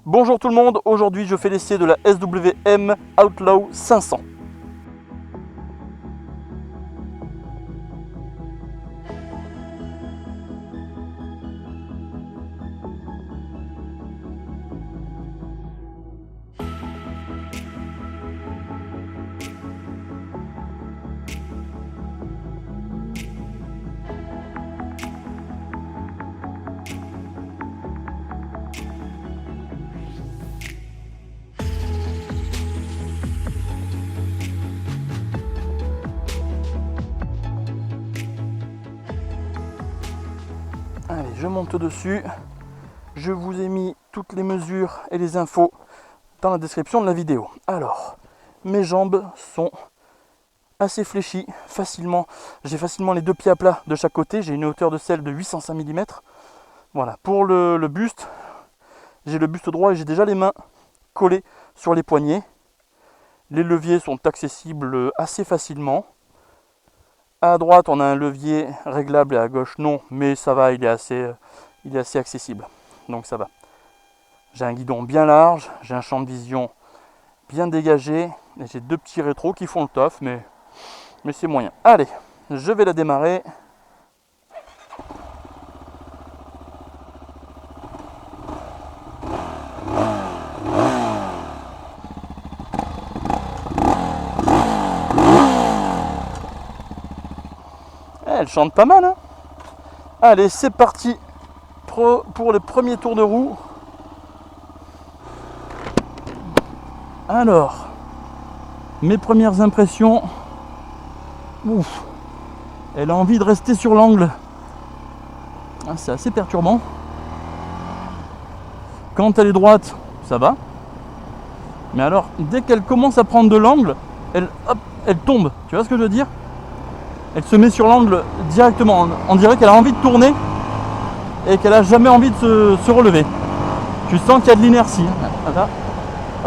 Bonjour tout le monde, aujourd'hui je fais l'essai de la SWM Outlaw 500. Allez, je monte dessus. Je vous ai mis toutes les mesures et les infos dans la description de la vidéo. Alors, mes jambes sont assez fléchies, facilement. J'ai facilement les deux pieds à plat de chaque côté. J'ai une hauteur de selle de 805 mm. Voilà, pour le buste, j'ai le buste droit et j'ai déjà les mains collées sur les poignets. Les leviers sont accessibles assez facilement. À droite, on a un levier réglable et à gauche, non, mais ça va, il est assez accessible. Donc ça va. J'ai un guidon bien large, j'ai un champ de vision bien dégagé, et j'ai deux petits rétros qui font le taf, mais c'est moyen. Allez, je vais la démarrer. Elle chante pas mal, hein. Allez, c'est parti pour le premier tour de roue. Alors, mes premières impressions. Ouf, elle a envie de rester sur l'angle. Ah, c'est assez perturbant. Quand elle est droite, ça va. Mais alors, dès qu'elle commence à prendre de l'angle, elle tombe. Tu vois ce que je veux dire? Elle se met sur l'angle directement. On dirait qu'elle a envie de tourner et qu'elle a jamais envie de se relever. Tu sens qu'il y a de l'inertie.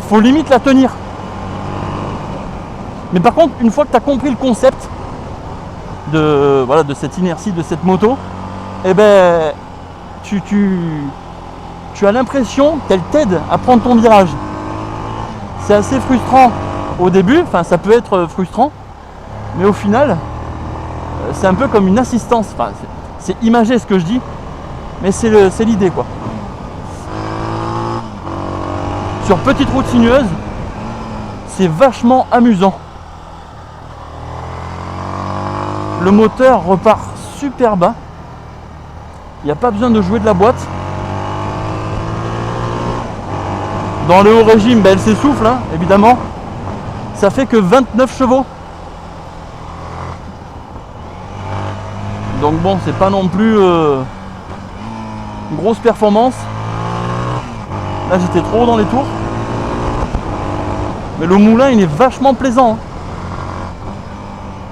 Faut limite la tenir. Mais par contre, une fois que tu as compris le concept de cette inertie, de cette moto, eh ben, tu as l'impression qu'elle t'aide à prendre ton virage. C'est assez frustrant au début, enfin ça peut être frustrant, mais au final, c'est un peu comme une assistance. Enfin, c'est imagé ce que je dis, mais c'est l'idée quoi. Sur petite route sinueuse, c'est vachement amusant. Le moteur repart super bas. Il n'y a pas besoin de jouer de la boîte. Dans le haut régime, elle s'essouffle, hein, évidemment. Ça fait que 29 chevaux. Donc bon, c'est pas non plus une grosse performance. Là, j'étais trop haut dans les tours. Mais le moulin, il est vachement plaisant. Hein.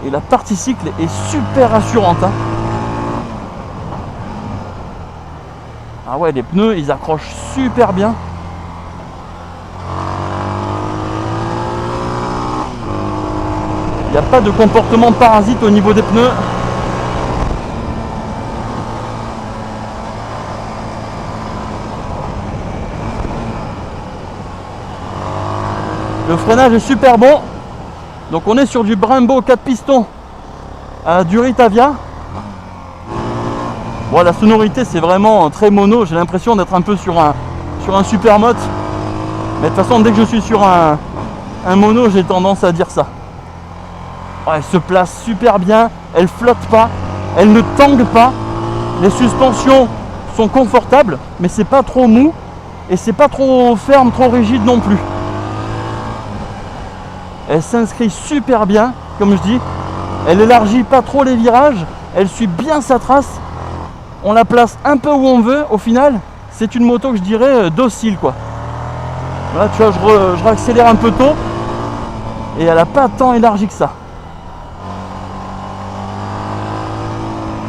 Et la partie cycle est super rassurante. Hein. Ah ouais, les pneus, ils accrochent super bien. Il n'y a pas de comportement parasite au niveau des pneus. Le freinage est super bon. Donc on est sur du Brembo 4 pistons à Duritavia. Bon, la sonorité c'est vraiment très mono. J'ai l'impression d'être un peu sur un supermote. Mais de toute façon, dès que je suis sur un mono, j'ai tendance à dire ça. Ouais, elle se place super bien. Elle flotte pas. Elle ne tangue pas. Les suspensions sont confortables, mais c'est pas trop mou. Et c'est pas trop ferme, trop rigide non plus. Elle s'inscrit super bien, comme je dis. Elle élargit pas trop les virages. Elle suit bien sa trace. On la place un peu où on veut. Au final, c'est une moto que je dirais docile, quoi. Là, tu vois, je réaccélère un peu tôt. Et elle n'a pas tant élargi que ça.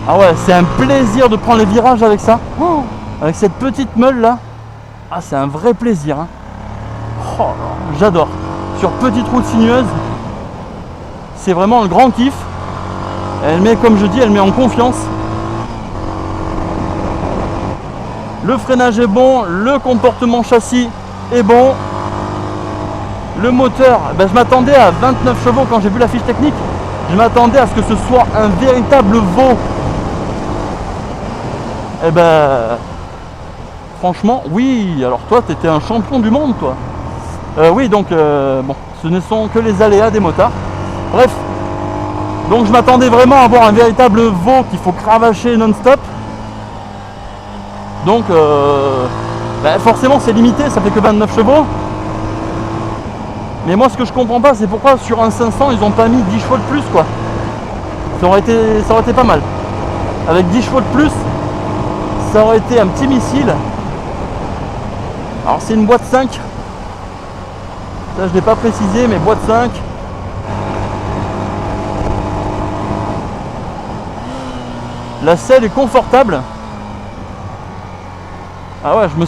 Ah ouais, c'est un plaisir de prendre les virages avec ça. Oh, avec cette petite meule là. Ah, c'est un vrai plaisir. Hein. Oh, j'adore. Sur petite route sinueuse, c'est vraiment le grand kiff. Elle met, comme je dis, elle met en confiance. Le freinage est bon, le comportement châssis est bon. Le moteur, ben je m'attendais à 29 chevaux quand j'ai vu la fiche technique. Je m'attendais à ce que ce soit un véritable veau. Et ben, franchement, oui. Alors toi, tu étais un champion du monde, toi. Oui, donc, bon, ce ne sont que les aléas des motards. Bref, donc je m'attendais vraiment à avoir un véritable veau qu'il faut cravacher non-stop. Donc, ben forcément, c'est limité, ça fait que 29 chevaux. Mais moi, ce que je comprends pas, c'est pourquoi sur un 500, ils ont pas mis 10 chevaux de plus, quoi. Ça aurait été pas mal. Avec 10 chevaux de plus, ça aurait été un petit missile. Alors, c'est une boîte 5. Ça, je l'ai pas précisé, mais boîte 5. La selle est confortable. Ah ouais, je me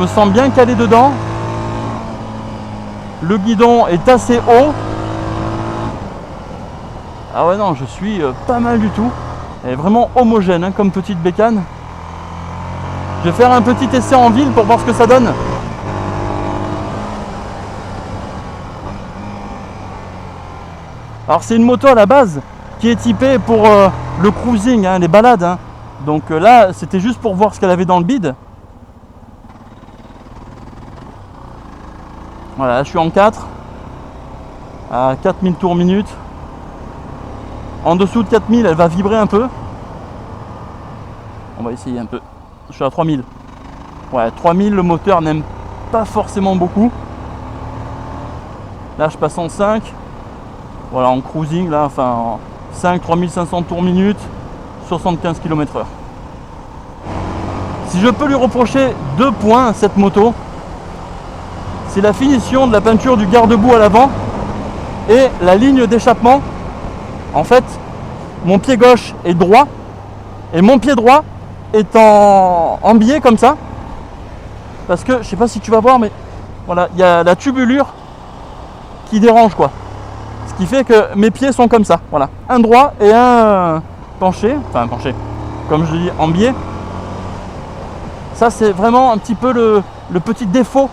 sens bien calé dedans. Le guidon est assez haut. Ah ouais, non, je suis pas mal du tout. Elle est vraiment homogène, hein, comme petite bécane. Je vais faire un petit essai en ville pour voir ce que ça donne. Alors c'est une moto à la base qui est typée pour le cruising, hein, les balades. Hein. Donc là, c'était juste pour voir ce qu'elle avait dans le bide. Voilà, je suis en 4 à 4000 tours minute. En dessous de 4000, elle va vibrer un peu. On va essayer un peu. Je suis à 3000. Ouais, 3000, le moteur n'aime pas forcément beaucoup. Là, je passe en 5. Voilà, en cruising, là, enfin, en 5, 3500 tours minute, 75 km/h. Si je peux lui reprocher 2 points à cette moto, c'est la finition de la peinture du garde-boue à l'avant et la ligne d'échappement. En fait, mon pied gauche est droit et mon pied droit est en biais comme ça. Parce que, je sais pas si tu vas voir, mais voilà, il y a la tubulure qui dérange, quoi. Ce qui fait que mes pieds sont comme ça, voilà. Un droit et un penché, enfin penché, comme je dis, en biais. Ça, c'est vraiment un petit peu le petit défaut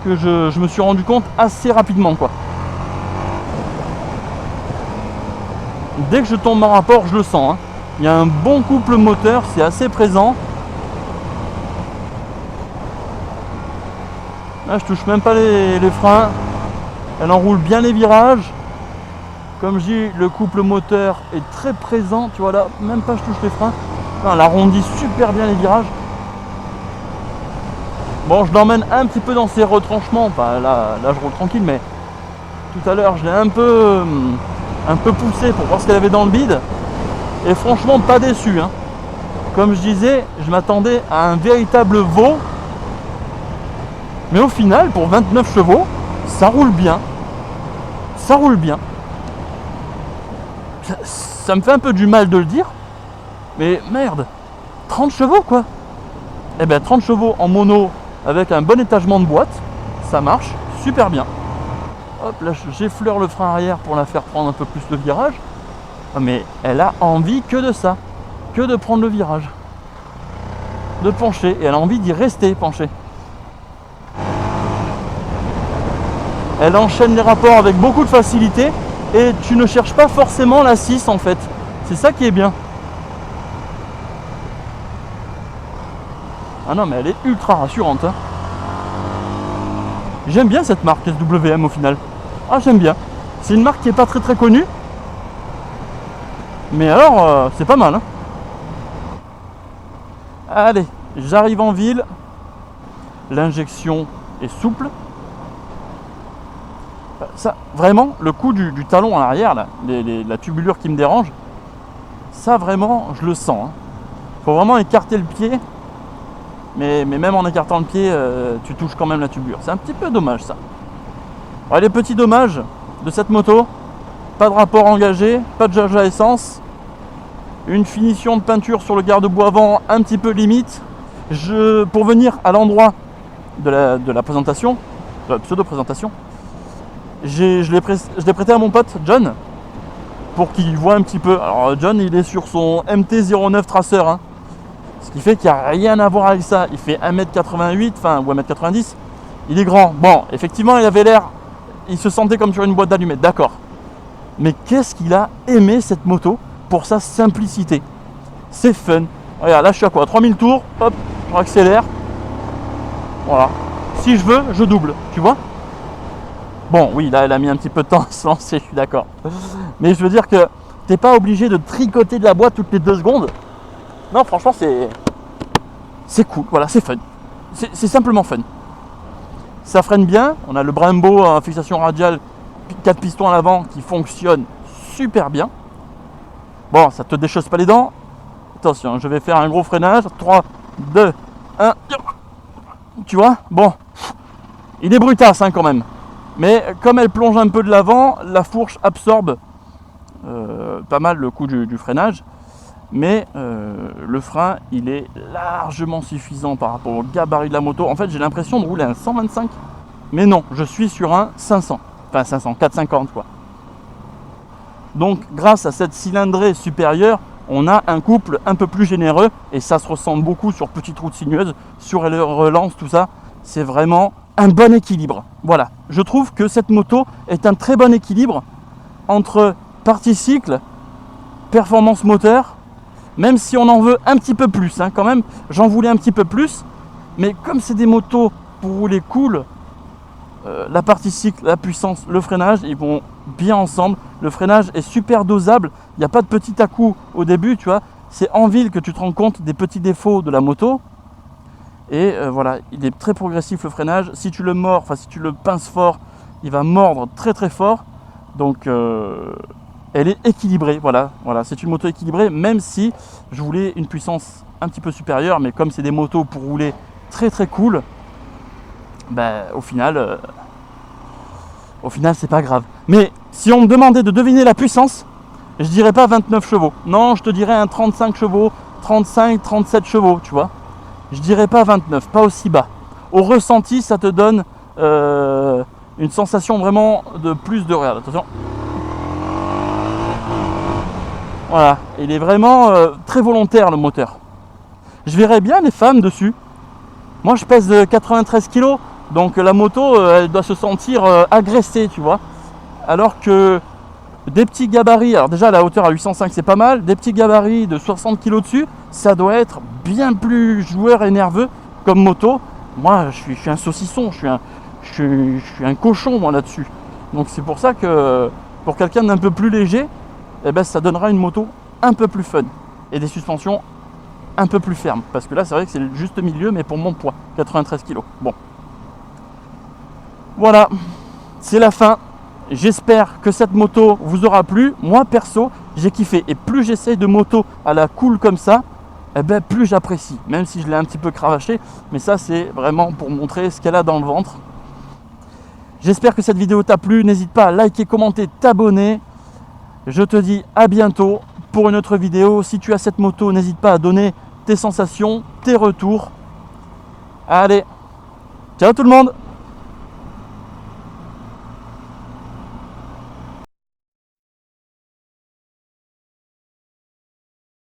que je me suis rendu compte assez rapidement, quoi. Dès que je tombe en rapport, je le sens, hein. Il y a un bon couple moteur, c'est assez présent. Là, je touche même pas les freins. Elle enroule bien les virages. Comme je dis, le couple moteur est très présent. Tu vois là, même pas je touche les freins. Non, elle arrondit super bien les virages. Bon, je l'emmène un petit peu dans ses retranchements. Enfin, là je roule tranquille, mais tout à l'heure, je l'ai un peu poussé pour voir ce qu'elle avait dans le bide. Et franchement, pas déçu, hein. Comme je disais, je m'attendais à un véritable veau. Mais au final, pour 29 chevaux, ça roule bien. Ça roule bien. Ça me fait un peu du mal de le dire. Mais merde, 30 chevaux, quoi. Eh ben 30 chevaux en mono avec un bon étagement de boîte, ça marche super bien. Hop, là j'effleure le frein arrière pour la faire prendre un peu plus le virage. Mais elle a envie que de ça, que de prendre le virage, de pencher, et elle a envie d'y rester penchée. Elle enchaîne les rapports avec beaucoup de facilité et tu ne cherches pas forcément la 6 en fait. C'est ça qui est bien. Ah non, mais elle est ultra rassurante, hein. J'aime bien cette marque SWM au final. Ah, j'aime bien. C'est une marque qui n'est pas très très connue. Mais alors, c'est pas mal, hein. Allez, j'arrive en ville. L'injection est souple. Ça, vraiment, le coup du talon à l'arrière, là, la tubulure qui me dérange, ça vraiment, je le sens, hein. Faut vraiment écarter le pied. Mais même en écartant le pied, tu touches quand même la tubulure. C'est un petit peu dommage, ça. Ouais, les petits dommages de cette moto: pas de rapport engagé, pas de charge à essence, une finition de peinture sur le garde-boue avant un petit peu limite. Pour venir à l'endroit de la présentation, de la pseudo-présentation, je l'ai prêté à mon pote John pour qu'il voit un petit peu. Alors John, il est sur son MT-09 Tracer, hein. Ce qui fait qu'il n'y a rien à voir avec ça. Il fait 1m88, enfin, ou 1m90. Il est grand. Bon, effectivement, il avait l'air... Il se sentait comme sur une boîte d'allumettes, d'accord. Mais qu'est-ce qu'il a aimé cette moto pour sa simplicité. C'est fun. Regarde, là je suis à quoi, 3000 tours, hop, je accélère. Voilà. Si je veux, je double, tu vois. Bon, oui, là, elle a mis un petit peu de temps à se lancer, je suis d'accord. Mais je veux dire que t'es pas obligé de tricoter de la boîte toutes les 2 secondes. Non, franchement, c'est cool, voilà, c'est fun. C'est simplement fun. Ça freine bien. On a le Brembo à fixation radiale, 4 pistons à l'avant qui fonctionne super bien. Bon, ça te déchausse pas les dents. Attention, je vais faire un gros freinage. 3, 2, 1. Tu vois, bon, il est brutasse hein, quand même. Mais comme elle plonge un peu de l'avant, la fourche absorbe pas mal le coup du freinage. Mais le frein, il est largement suffisant par rapport au gabarit de la moto. En fait, j'ai l'impression de rouler un 125. Mais non, je suis sur un 500. Enfin 500, 450 quoi. Donc grâce à cette cylindrée supérieure, on a un couple un peu plus généreux. Et ça se ressent beaucoup sur petites routes sinueuses, sur les relances, tout ça. C'est vraiment un bon équilibre. Voilà, je trouve que cette moto est un très bon équilibre entre partie cycle, performance moteur. Même si on en veut un petit peu plus, hein, quand même, j'en voulais un petit peu plus. Mais comme c'est des motos pour rouler cool, la partie cycle, la puissance, le freinage, ils vont bien ensemble. Le freinage est super dosable. Il n'y a pas de petit à-coup au début, tu vois. C'est en ville que tu te rends compte des petits défauts de la moto. Et voilà, il est très progressif le freinage. Si tu le mords, enfin si tu le pinces fort, il va mordre très très fort. Donc elle est équilibrée, voilà, c'est une moto équilibrée, même si je voulais une puissance un petit peu supérieure, mais comme c'est des motos pour rouler très très cool, ben, au final c'est pas grave. Mais si on me demandait de deviner la puissance, je dirais pas 29 chevaux. Non, je te dirais un 35 chevaux, 35, 37 chevaux, tu vois. Je dirais pas 29, pas aussi bas. Au ressenti, ça te donne une sensation vraiment de plus de... Regarde, attention. Voilà, il est vraiment très volontaire le moteur. Je verrais bien les femmes dessus. Moi je pèse 93 kg, donc la moto elle doit se sentir agressée, tu vois. Alors que des petits gabarits, alors déjà la hauteur à 805 c'est pas mal, des petits gabarits de 60 kg dessus, ça doit être bien plus joueur et nerveux comme moto. Moi je suis un saucisson, je suis un cochon moi là-dessus. Donc c'est pour ça que pour quelqu'un d'un peu plus léger, eh ben, ça donnera une moto un peu plus fun et des suspensions un peu plus fermes. Parce que là, c'est vrai que c'est le juste milieu, mais pour mon poids, 93 kg. Bon. Voilà, c'est la fin. J'espère que cette moto vous aura plu. Moi, perso, j'ai kiffé. Et plus j'essaye de moto à la cool comme ça, eh ben, plus j'apprécie. Même si je l'ai un petit peu cravaché. Mais ça, c'est vraiment pour montrer ce qu'elle a dans le ventre. J'espère que cette vidéo t'a plu. N'hésite pas à liker, commenter, t'abonner. Je te dis à bientôt pour une autre vidéo. Si tu as cette moto, n'hésite pas à donner tes sensations, tes retours. Allez, ciao tout le monde!